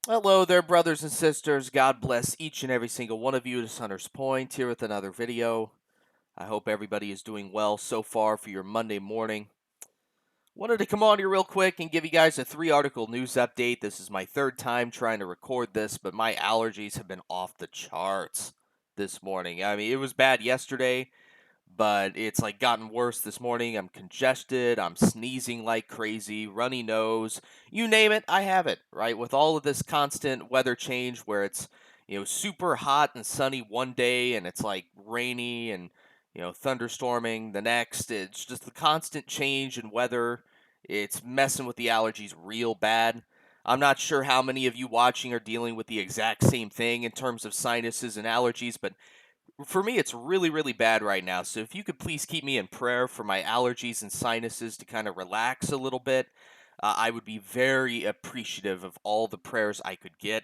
Hello there, brothers and sisters. God bless each and every single one of you. It is Hunter's Point here with another video. I hope everybody is doing well so far for your Monday morning. Wanted to come on here real quick and give you guys a 3-article news update. This is my third time trying to record this, but my allergies have been off the charts this morning. I mean, it was bad yesterday, but it's like gotten worse this morning. I'm congested, I'm sneezing like crazy, runny nose, you name it, I have it, right? With all of this constant weather change where it's, super hot and sunny one day and it's like rainy and, thunderstorming the next. It's just the constant change in weather. It's messing with the allergies real bad. I'm not sure how many of you watching are dealing with the exact same thing in terms of sinuses and allergies, but for me, it's really, really bad right now. So if you could please keep me in prayer for my allergies and sinuses to kind of relax a little bit, I would be very appreciative of all the prayers I could get.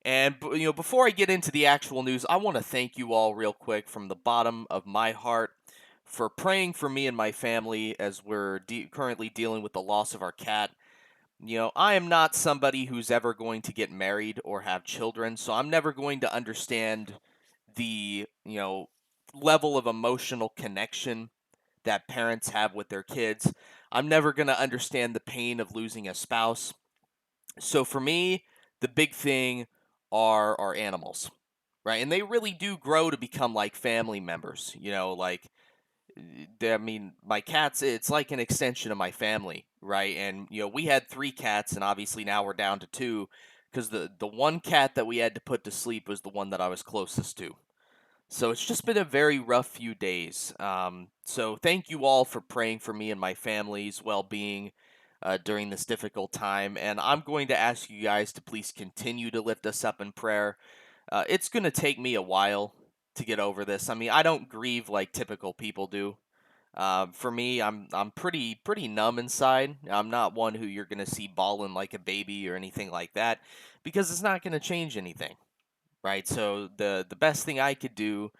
And before I get into the actual news, I want to thank you all real quick from the bottom of my heart for praying for me and my family as we're currently dealing with the loss of our cat. I am not somebody who's ever going to get married or have children, so I'm never going to understand the, level of emotional connection that parents have with their kids. I'm never going to understand the pain of losing a spouse. So for me, the big thing are our animals, right? And they really do grow to become like family members, like I mean, my cats, it's like an extension of my family, right? And, we had 3 cats, and obviously now we're down to 2 because the one cat that we had to put to sleep was the one that I was closest to. So it's just been a very rough few days. So thank you all for praying for me and my family's well being during this difficult time. And I'm going to ask you guys to please continue to lift us up in prayer. It's going to take me a while to get over this. I mean, I don't grieve like typical people do. For me, I'm pretty numb inside. I'm not one who you're gonna see bawling like a baby or anything like that, because it's not gonna change anything, right? So the best thing I could do,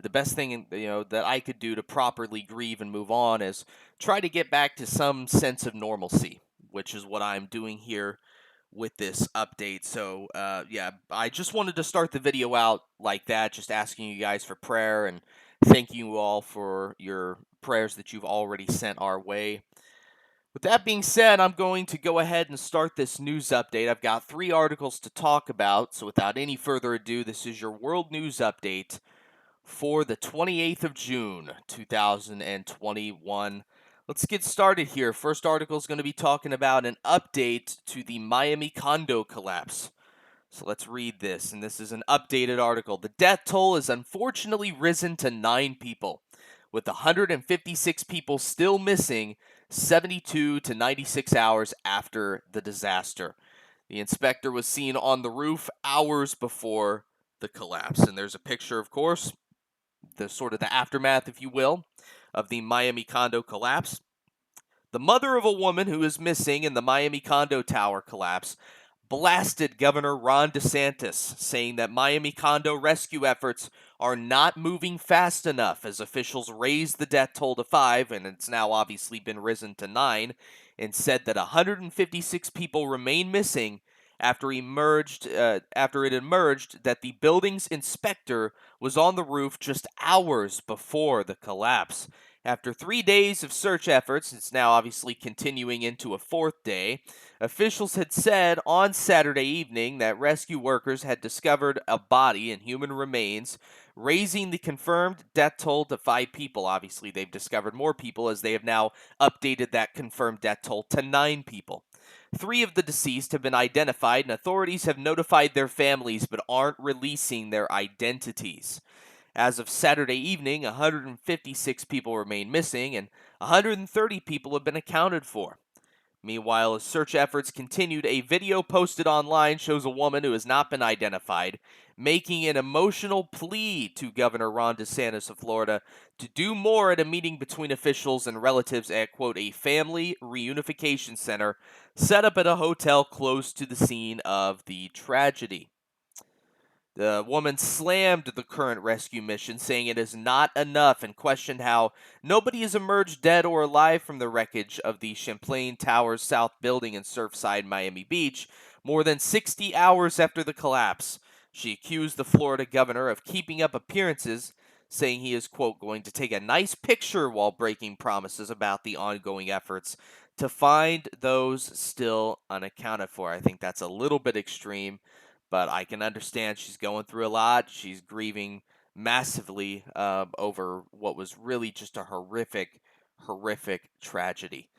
the best thing that I could do to properly grieve and move on is try to get back to some sense of normalcy, which is what I'm doing here with this update. So, yeah, I just wanted to start the video out like that, just asking you guys for prayer and thank you all for your prayers that you've already sent our way. With that being said, I'm going to go ahead and start this news update. I've got 3 articles to talk about, so without any further ado, this is your world news update for the 28th of June, 2021. Let's get started here. First article is going to be talking about an update to the Miami condo collapse. So let's read this, and this is an updated article. The death toll has unfortunately risen to 9 people, with 156 people still missing 72 to 96 hours after the disaster. The inspector was seen on the roof hours before the collapse, and there's a picture, of course, the sort of the aftermath, if you will, of the Miami condo collapse. The mother of a woman who is missing in the Miami condo tower collapse blasted Governor Ron DeSantis, saying that Miami condo rescue efforts are not moving fast enough as officials raised the death toll to 5, and it's now obviously been risen to 9, and said that 156 people remain missing after it emerged that the building's inspector was on the roof just hours before the collapse. After 3 days of search efforts, it's now obviously continuing into a 4th day. Officials had said on Saturday evening that rescue workers had discovered a body and human remains, raising the confirmed death toll to 5 people. Obviously, they've discovered more people as they have now updated that confirmed death toll to 9 people. 3 of the deceased have been identified, and authorities have notified their families but aren't releasing their identities. As of Saturday evening, 156 people remain missing, and 130 people have been accounted for. Meanwhile, as search efforts continued, a video posted online shows a woman who has not been identified making an emotional plea to Governor Ron DeSantis of Florida to do more at a meeting between officials and relatives at, quote, a family reunification center set up at a hotel close to the scene of the tragedy. The woman slammed the current rescue mission, saying it is not enough, and questioned how nobody has emerged dead or alive from the wreckage of the Champlain Towers South building in Surfside, Miami Beach, More than 60 hours after the collapse, she accused the Florida governor of keeping up appearances, saying he is, quote, going to take a nice picture while breaking promises about the ongoing efforts to find those still unaccounted for. I think that's a little bit extreme, but I can understand she's going through a lot. She's grieving massively over what was really just a horrific, horrific tragedy.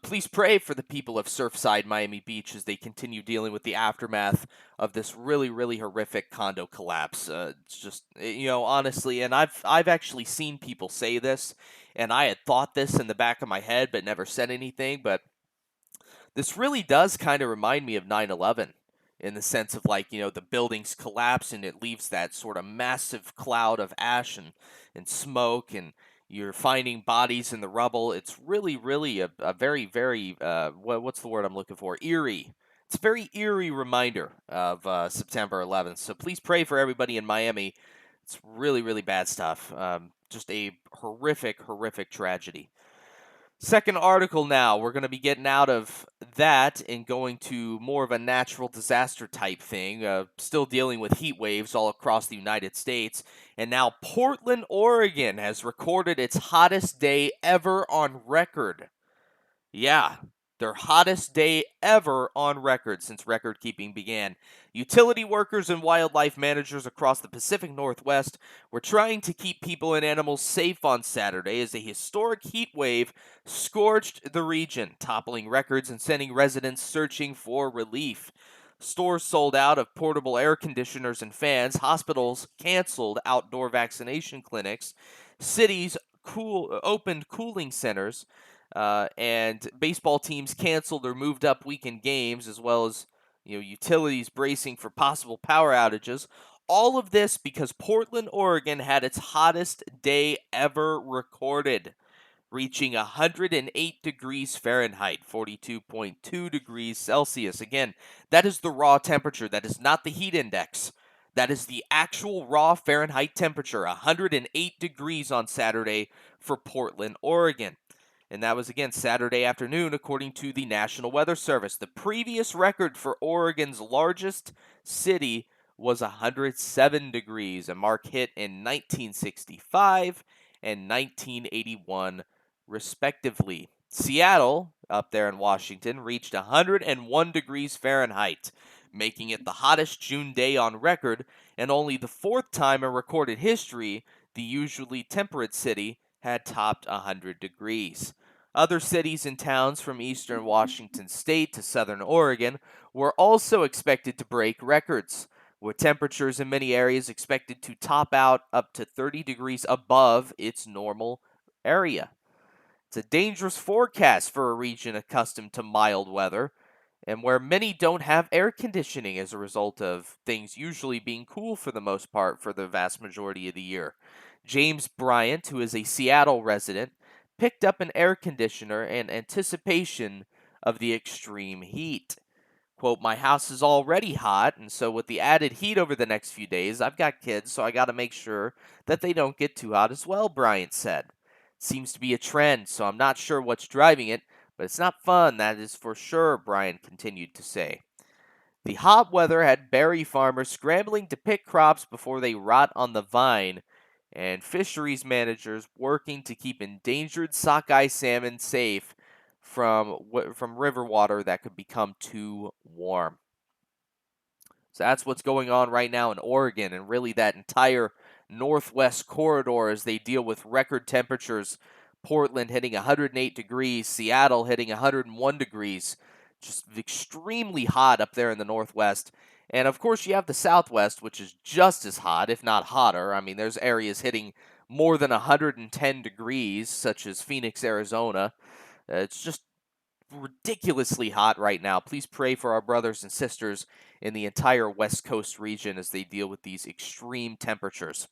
Please pray for the people of Surfside Miami Beach as they continue dealing with the aftermath of this really, really horrific condo collapse. It's just, honestly, and I've actually seen people say this, and I had thought this in the back of my head, but never said anything. But this really does kind of remind me of 9/11 in the sense of like, the buildings collapse and it leaves that sort of massive cloud of ash and smoke, and you're finding bodies in the rubble. It's really, really a very, very, what's the word I'm looking for? Eerie. It's a very eerie reminder of September 11th. So please pray for everybody in Miami. It's really, really bad stuff. Just a horrific, horrific tragedy. Second article now. We're going to be getting out of that and going to more of a natural disaster type thing. Still dealing with heat waves all across the United States. And now Portland, Oregon has recorded its hottest day ever on record. Yeah, their hottest day ever on record since record keeping began. Utility workers and wildlife managers across the Pacific Northwest were trying to keep people and animals safe on Saturday as a historic heat wave scorched the region, toppling records and sending residents searching for relief. Stores sold out of portable air conditioners and fans, hospitals canceled outdoor vaccination clinics, cities opened cooling centers, and baseball teams canceled or moved up weekend games, as well as utilities bracing for possible power outages. All of this because Portland, Oregon had its hottest day ever recorded, reaching 108 degrees Fahrenheit, 42.2 degrees Celsius. Again, that is the raw temperature. That is not the heat index. That is the actual raw Fahrenheit temperature, 108 degrees on Saturday for Portland, Oregon. And that was again Saturday afternoon, according to the National Weather Service. The previous record for Oregon's largest city was 107 degrees, a mark hit in 1965 and 1981, respectively. Seattle, up there in Washington, reached 101 degrees Fahrenheit, making it the hottest June day on record, and only the fourth time in recorded history the usually temperate city had topped 100 degrees. Other cities and towns from eastern Washington state to southern Oregon were also expected to break records, with temperatures in many areas expected to top out up to 30 degrees above its normal area. It's a dangerous forecast for a region accustomed to mild weather, and where many don't have air conditioning as a result of things usually being cool for the most part for the vast majority of the year. James Bryant, who is a Seattle resident, picked up an air conditioner in anticipation of the extreme heat. Quote, my house is already hot, and so with the added heat over the next few days, I've got kids, so I got to make sure that they don't get too hot as well, Bryant said. Seems to be a trend, so I'm not sure what's driving it, but it's not fun, that is for sure, Bryant continued to say. The hot weather had berry farmers scrambling to pick crops before they rot on the vine, and fisheries managers working to keep endangered sockeye salmon safe from river water that could become too warm. So that's what's going on right now in Oregon and really that entire northwest corridor as they deal with record temperatures. Portland hitting 108 degrees, Seattle hitting 101 degrees. Just extremely hot up there in the northwest. And of course, you have the southwest, which is just as hot, if not hotter. I mean, there's areas hitting more than 110 degrees, such as Phoenix, Arizona. It's just ridiculously hot right now. Please pray for our brothers and sisters in the entire West Coast region as they deal with these extreme temperatures.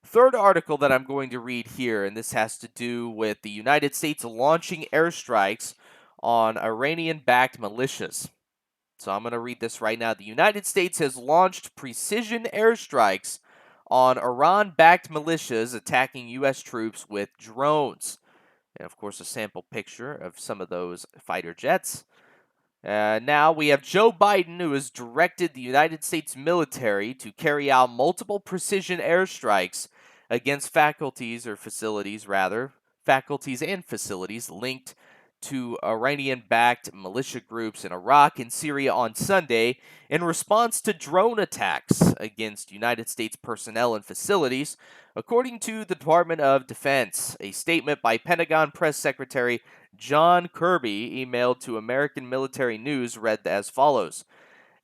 Third article that I'm going to read here, and this has to do with the United States launching airstrikes on Iranian backed militias. So I'm going to read this right now. The United States has launched precision airstrikes on Iran backed militias attacking U.S. troops with drones. And of course, a sample picture of some of those fighter jets. Now we have Joe Biden, who has directed the United States military to carry out multiple precision airstrikes against faculties and facilities linked to Iranian backed militia groups in Iraq and Syria on Sunday in response to drone attacks against United States personnel and facilities, according to the Department of Defense. A statement by Pentagon Press Secretary John Kirby, emailed to American Military News, read as follows.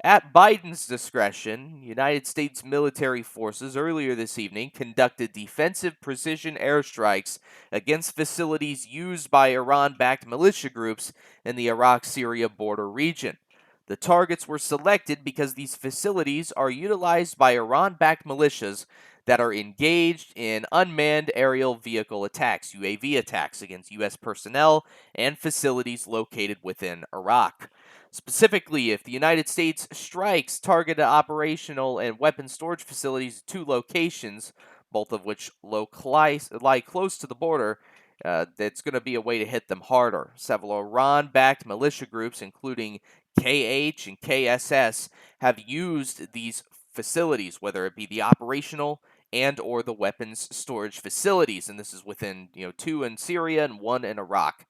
At Biden's discretion, United States military forces earlier this evening conducted defensive precision airstrikes against facilities used by Iran backed militia groups in the Iraq Syria border region. The targets were selected because these facilities are utilized by Iran backed militias that are engaged in unmanned aerial vehicle attacks, UAV attacks, against U.S. personnel and facilities located within Iraq. Specifically, if the United States strikes targeted operational and weapon storage facilities at two locations, both of which lie close to the border, that's going to be a way to hit them harder. Several Iran backed militia groups, including KH and KSS, have used these facilities, whether it be the operational and or the weapons storage facilities, and this is within two in Syria and one in Iraq,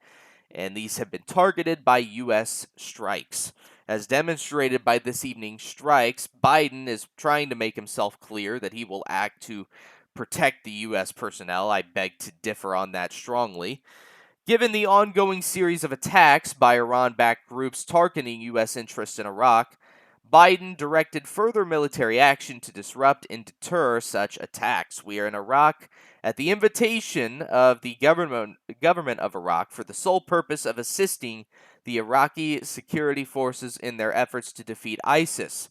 and these have been targeted by U.S. strikes. As demonstrated by this evening's strikes, Biden is trying to make himself clear that he will act to protect the U.S. personnel. I beg to differ on that strongly. Given the ongoing series of attacks by Iran backed groups targeting U.S. interests in Iraq, Biden directed further military action to disrupt and deter such attacks. We are in Iraq at the invitation of the government of Iraq for the sole purpose of assisting the Iraqi security forces in their efforts to defeat ISIS.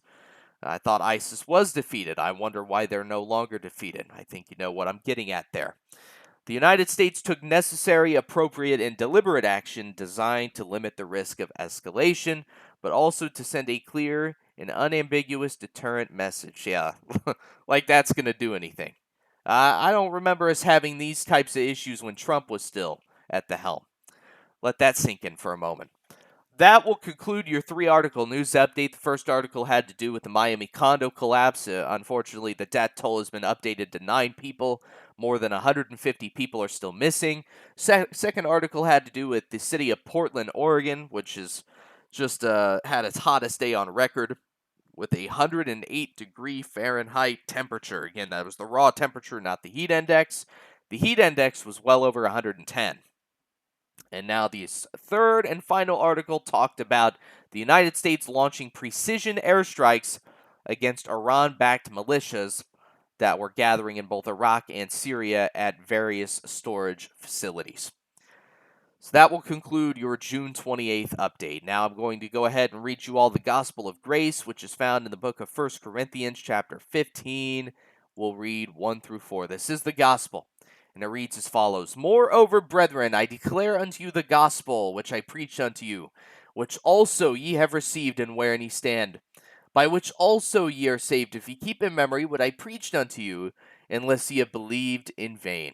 I thought ISIS was defeated. I wonder why they're no longer defeated. I think you know what I'm getting at there. The United States took necessary, appropriate, and deliberate action designed to limit the risk of escalation, but also to send a clear and unambiguous deterrent message. Yeah, like that's going to do anything. I don't remember us having these types of issues when Trump was still at the helm. Let that sink in for a moment. That will conclude your 3 article news update. The first article had to do with the Miami condo collapse. Unfortunately, the death toll has been updated to 9 people. More than 150 people are still missing. Second article had to do with the city of Portland, Oregon, which has just had its hottest day on record with a 108-degree Fahrenheit temperature. Again, that was the raw temperature, not the heat index. The heat index was well over 110. And now the third and final article talked about the United States launching precision airstrikes against Iran-backed militias that were gathering in both Iraq and Syria at various storage facilities. So that will conclude your June 28th update. Now I'm going to go ahead and read you all the Gospel of Grace, which is found in the book of 1 Corinthians chapter 15. We'll read 1 through 4. This is the Gospel. And it reads as follows. Moreover, brethren, I declare unto you the gospel which I preached unto you, which also ye have received, and wherein ye stand, by which also ye are saved, if ye keep in memory what I preached unto you, unless ye have believed in vain.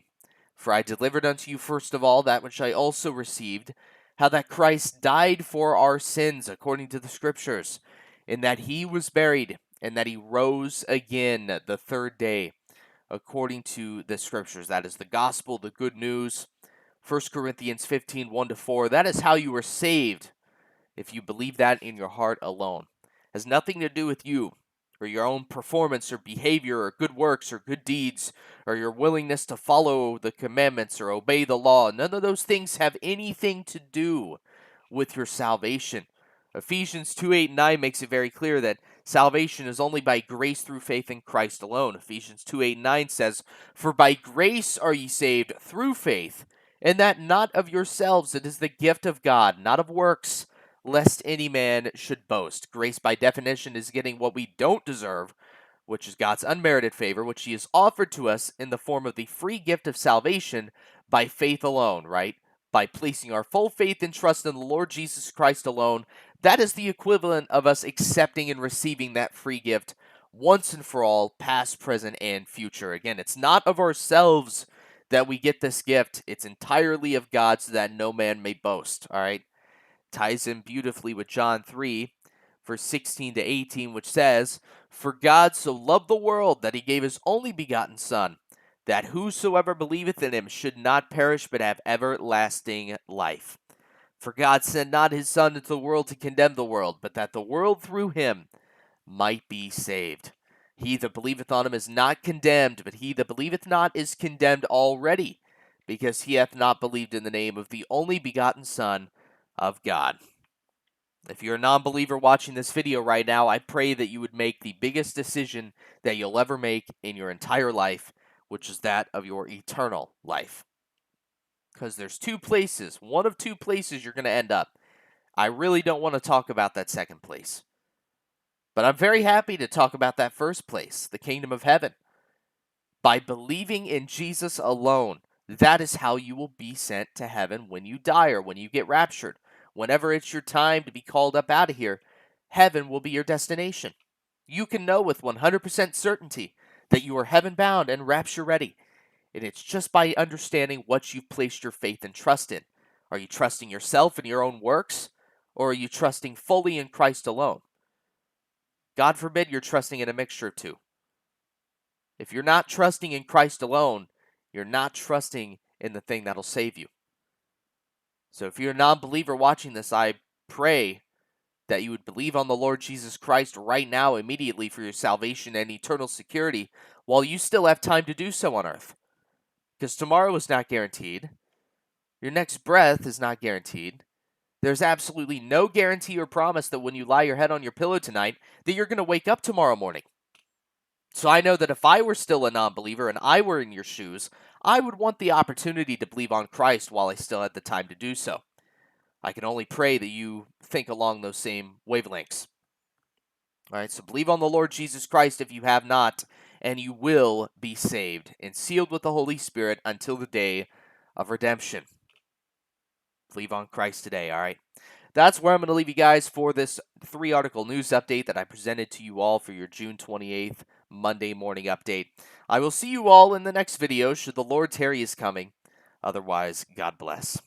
For I delivered unto you first of all that which I also received, how that Christ died for our sins according to the Scriptures, and that he was buried, and that he rose again the third day, according to the Scriptures. That is the gospel, the good news. 1 Corinthians 15, 1-4. That is how you are saved, if you believe that in your heart alone. It has nothing to do with you, or your own performance, or behavior, or good works, or good deeds, or your willingness to follow the commandments, or obey the law. None of those things have anything to do with your salvation. Ephesians 2, 8, and 9 makes it very clear that salvation is only by grace through faith in Christ alone. Ephesians 2, 8, and 9 says, For by grace are ye saved through faith, and that not of yourselves, it is the gift of God, not of works, lest any man should boast. Grace, by definition, is getting what we don't deserve, which is God's unmerited favor, which he has offered to us in the form of the free gift of salvation by faith alone, right? By placing our full faith and trust in the Lord Jesus Christ alone. That is the equivalent of us accepting and receiving that free gift once and for all, past, present, and future. Again, it's not of ourselves that we get this gift. It's entirely of God, so that no man may boast, all right? ties in beautifully with John 3, verse 16 to 18, which says, "For God so loved the world that he gave his only begotten Son, that whosoever believeth in him should not perish but have everlasting life. For God sent not his Son into the world to condemn the world, but that the world through him might be saved. He that believeth on him is not condemned, but he that believeth not is condemned already, because he hath not believed in the name of the only begotten Son of God." If you're a non-believer watching this video right now, I pray that you would make the biggest decision that you'll ever make in your entire life, which is that of your eternal life. Because there's one of two places you're going to end up. I really don't want to talk about that second place. But I'm very happy to talk about that first place, the kingdom of heaven. By believing in Jesus alone, that is how you will be sent to heaven when you die or when you get raptured. Whenever it's your time to be called up out of here, heaven will be your destination. You can know with 100% certainty that you are heaven bound and rapture ready. And it's just by understanding what you've placed your faith and trust in. Are you trusting yourself and your own works? Or are you trusting fully in Christ alone? God forbid you're trusting in a mixture of two. If you're not trusting in Christ alone, you're not trusting in the thing that'll save you. So if you're a non-believer watching this, I pray that you would believe on the Lord Jesus Christ right now immediately for your salvation and eternal security while you still have time to do so on earth. Because tomorrow is not guaranteed. Your next breath is not guaranteed. There's absolutely no guarantee or promise that when you lie your head on your pillow tonight that you're going to wake up tomorrow morning. So I know that if I were still a non-believer and I were in your shoes, I would want the opportunity to believe on Christ while I still had the time to do so. I can only pray that you think along those same wavelengths. All right, so believe on the Lord Jesus Christ if you have not, and you will be saved and sealed with the Holy Spirit until the day of redemption. Believe on Christ today, all right? That's where I'm going to leave you guys for this 3-article news update that I presented to you all for your June 28th Monday morning update. I will see you all in the next video should the Lord tarry is coming. Otherwise, God bless.